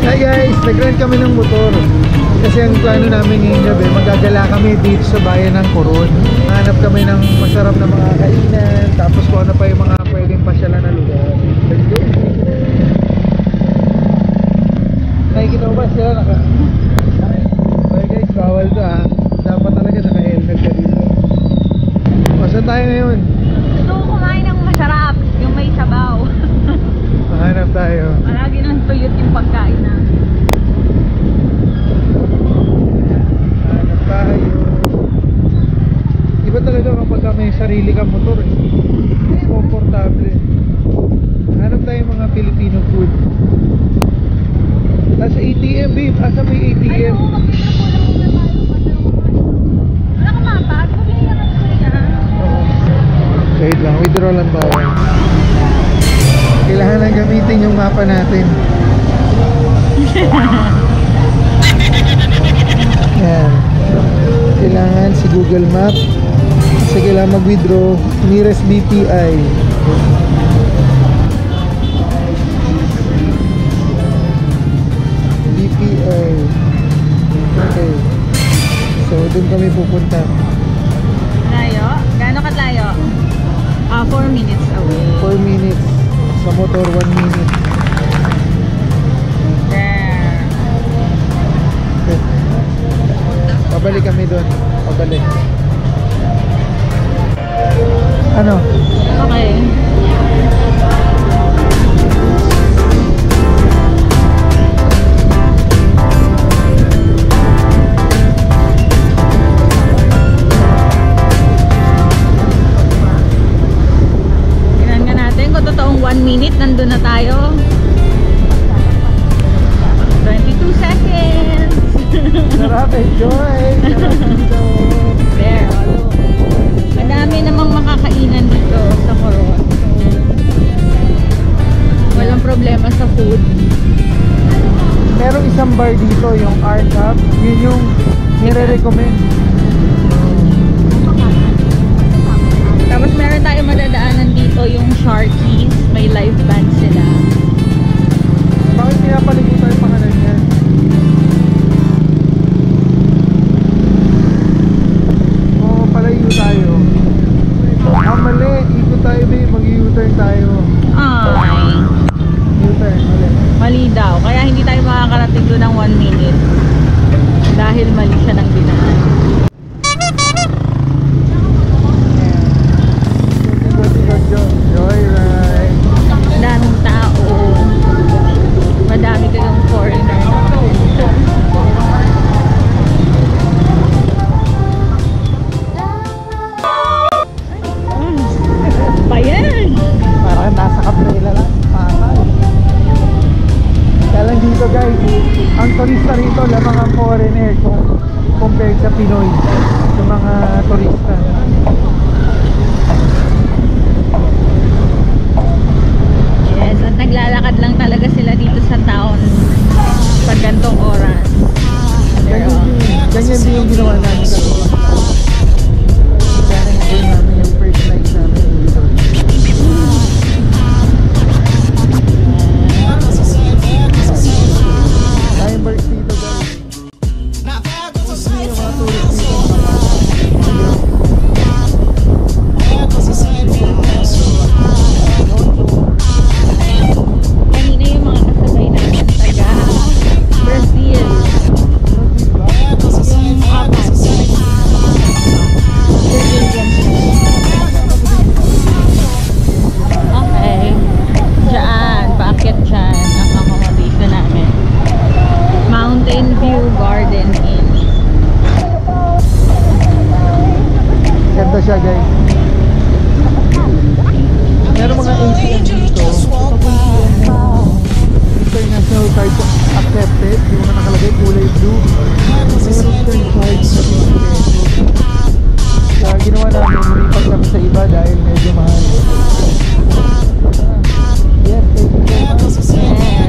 Hi guys, nag-rent kami ng motor. Kasi ang plano namin ngayong gabi, magagala kami dito sa bayan ng Coron. Hanap kami ng masarap na mga kainan, tapos kung ano pa yung mga pwedeng pasyalan na lugar. Let's go! Nakikita mo ba sila naka... Okay guys, bawal to ha. Dapat talaga naka-helmet ka dito. Saan tayo ngayon? Gusto ko kumain ng masarap, yung may sabaw. Hanap tayo. Palagi nang tuyot yung pagkain na. Hanap tayo. Iba talaga kapag may sarili kang motor eh. Mas komportable. Hanap tayo mga Filipino food. Nasa ATM babe, asa may ATM? Wala ka mapa, at mabili ka na siya. Oo. Wait lang, withdraw lang ba? Kailangan lang gamitin yung mapa natin. Yan. Kailangan si Google Map. Kasi kailangan mag-withdraw nearest BPI. BPI. Okay. So, doon kami pupunta. Layo? Gaano katlayo? 4 minutes away. 4 minutes. Sa motor, 1 minute. There. Okay. Pabalik kami doon. Pabalik. Ano? Okay. Kung totoong 1 minute, nandun na tayo. 22 seconds. Sarap, enjoy! Sarap dito. There, hello. Madami namang makakainan dito sa Coron. So, walang problema sa food. Merong isang bar dito, yung Art Hub. Yun yung nire-recommend. Tapos meron tayong madadaanan dito yung Sharkies. May live band sila. Bakit pinapalimutan yung pangalan niya? Oo, palayo tayo. Ah, mali. Ikot tayo, babe. Mag-U-turn tayo. Ay, U-turn, mali. mali daw. Kaya hindi tayo makakarating doon ng 1 minute. Dahil mali siya ng dinaan. Joyride. Madaming tao. Madami kayong foreigner na pumunta. Bayan! Parang nasa Cabrera lang. Patay. Kaya lang dito guys, ang turista rito lamang ang foreigner compared sa Pinoy. Sa mga turista. Yes, at naglalakad lang talaga sila dito sa town pag gantong oras. Pero, Ganyan din yung ginawa namin sa loob. Kaya nag-gawin namin yung first night namin dito. Tayong bars dito guys. Hindi yung mga tourist dito. kanina yung mga kasabay natin taga Brazil. Okay. Diyan, paakyat dyan ang accommodation namin. Mountain View Garden Inn. Ganda siya guys. Meron mga ATM dito. International card accepted. Yung mga nakalagay kulay blue. Meron siyang card sa kaya ginawa namin, lumipat kami sa iba dahil medyo mahal. Yes, thank you very much.